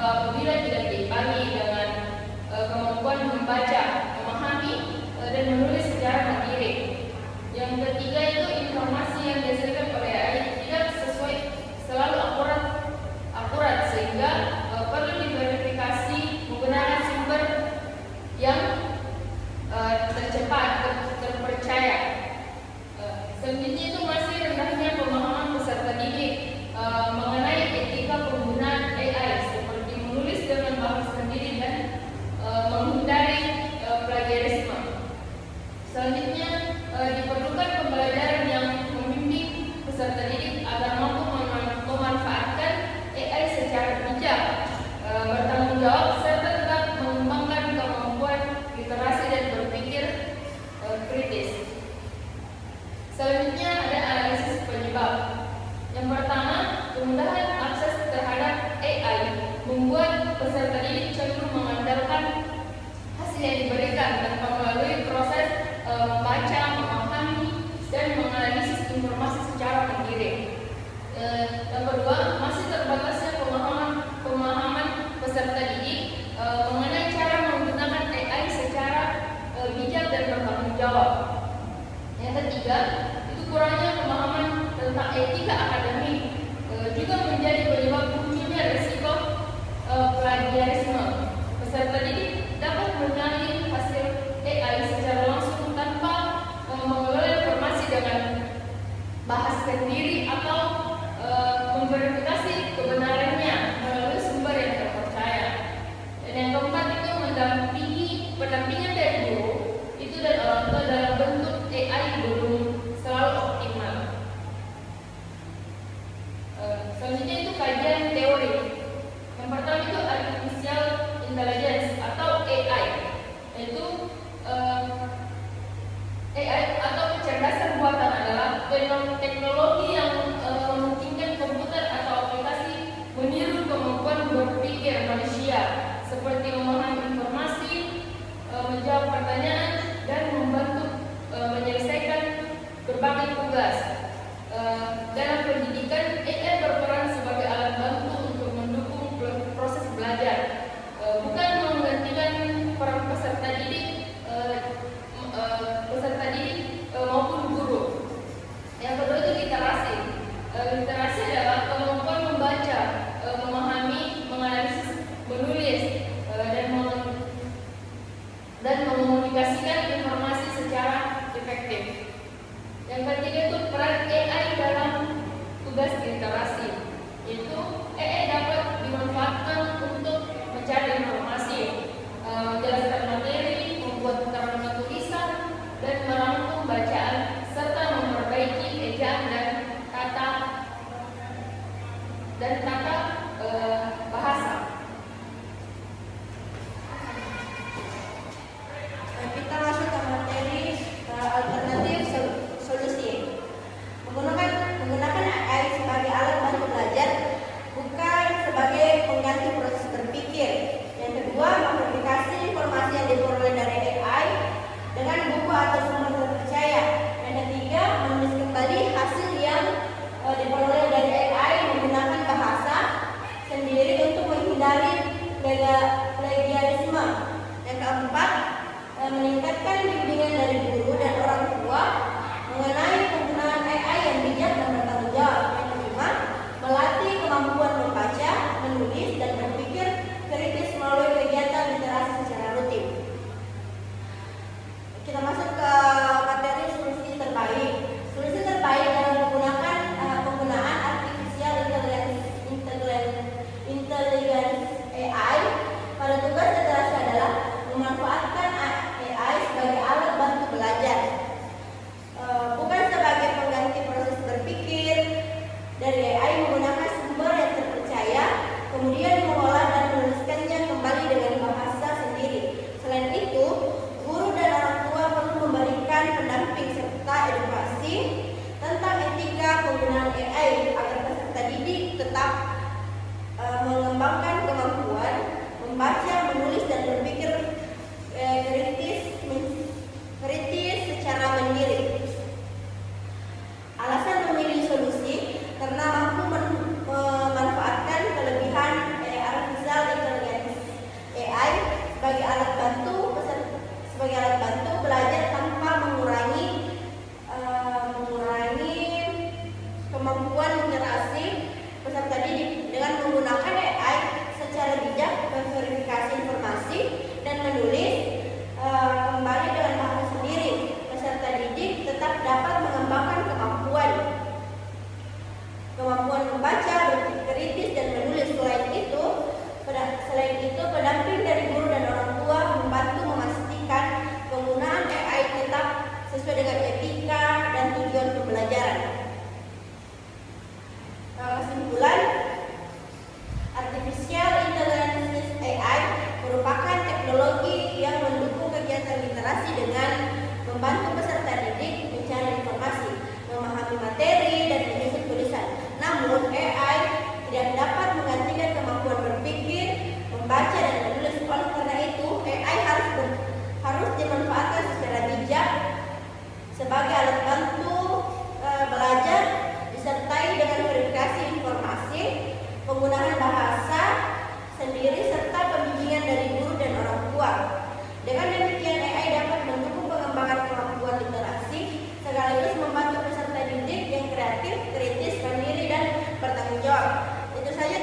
apabila tidak diimbangi dengan kemampuan membaca, memahami, dan menulis secara mandiri. Yang ketiga itu informasi yang dihasilkan oleh AI tidak sesuai selalu akurat sehingga perlu diverifikasi menggunakan sumber yang tercepat, terpercaya. Selanjutnya itu masih rendahnya pemahaman peserta didik mengenai etika penggunaan AI seperti menulis dengan bahasa sendiri dan menghindari plagiarisme. Selanjutnya diperlukan pembelajaran yang membimbing peserta didik agar mampu memanfaatkan AI secara bijak, bertanggung jawab serta tetap mengembangkan kemampuan literasi dan berpikir kritis. Selanjutnya ada analisis penyebab. Yang pertama, kemudahan akses terhadap AI membuat peserta didik cenderung mengandalkan hasil yang diberikan tanpa melalui proses membaca, memahami, dan menganalisis informasi secara mandiri. Yang kedua, masih terbatasnya pemahaman peserta didik mengenai cara menggunakan AI secara bijak dan bertanggung jawab. Yang ketiga, itu kurangnya pemahaman tentang etika akademik juga menjadi penyebab munculnya risiko plagiarisme. Peserta didik dapat mengenali hasil AI secara langsung tanpa mengelola informasi dengan bahas sendiri atau memverifikasi kebenarannya melalui sumber yang terpercaya. Dan yang keempat itu pendampingan dari guru itu dan orang tua dalam bentuk AI belum selalu optimal. Selanjutnya itu kajian teori. Yang pertama itu artificial intelligence atau AI, yaitu AI atau kecerdasan buatan adalah teknologi yang memungkinkan komputer atau aplikasi meniru kemampuan berpikir manusia seperti memahami informasi, menjawab pertanyaan, dan membantu menyelesaikan berbagai tugas. Dalam pendidikan, AI berperan sebagai alat bantu untuk mendukung proses belajar, bukan menggantikan peran peserta didik maupun guru. Yang kedua itu literasi. Literasi adalah kemampuan membaca, memahami, menganalisis, menulis, dan mengomunikasikan informasi secara efektif. Yang ketiga itu peran AI dalam tugas literasi, yaitu AI dapat dimanfaatkan untuk mencari informasi, menjelaskan materi, membuat keterangan tulisan, dan merangkum bacaan serta memperbaiki ejaan dan tata bahasa. Kita masuk ke materi alternatif solusi. Menggunakan AI sebagai alat bantu belajar, bukan sebagai pengganti proses berpikir. Yang kedua, memverifikasi informasi yang diperoleh dari AI dengan buku atau sumber terpercaya. Yang ketiga, menulis kembali hasil yang diperoleh dari AI menggunakan bahasa sendiri untuk menghindari plagiarisme. Yang keempat, meningkatkan bimbingan dari guru dan orang tua mengenai penggunaan AI yang bijak dan bertanggung jawab. Yang kelima, melatih kemampuan membaca, menulis, dan berpikir kritis melalui kegiatan literasi secara rutin. Kita masuk ke materi solusi terbaik. Solusi terbaik dalam penggunaan artificial intelligence AI pada tugas literasi adalah memanfaatkan AI sebagai alat bantu belajar, bukan sebagai pengganti proses berpikir. Dari AI menggunakan sumber yang terpercaya, kemudian mengolah dan menuliskannya kembali dengan bahasa sendiri. Selain itu, guru dan orang tua perlu memberikan pendamping serta edukasi tentang etika penggunaan AI agar peserta didik tetap mengembangkan kemampuan membaca, menulis, dan membantu peserta didik mencari informasi, memahami materi, dan menyusun tulisan. Namun, AI tidak dapat menggantikan kemampuan berpikir, membaca, dan menulis. Oleh karena itu, AI harus dimanfaatkan secara bijak sebagai alat bantu belajar, disertai dengan verifikasi informasi, penggunaan bahasa sendiri, serta pembimbingan dari guru dan orang tua. Dengan demikian, AI dapat mendukung pengembangan kemampuan literasi sekaligus membantu peserta didik yang kreatif, kritis, mandiri, dan bertanggung jawab. Itu saja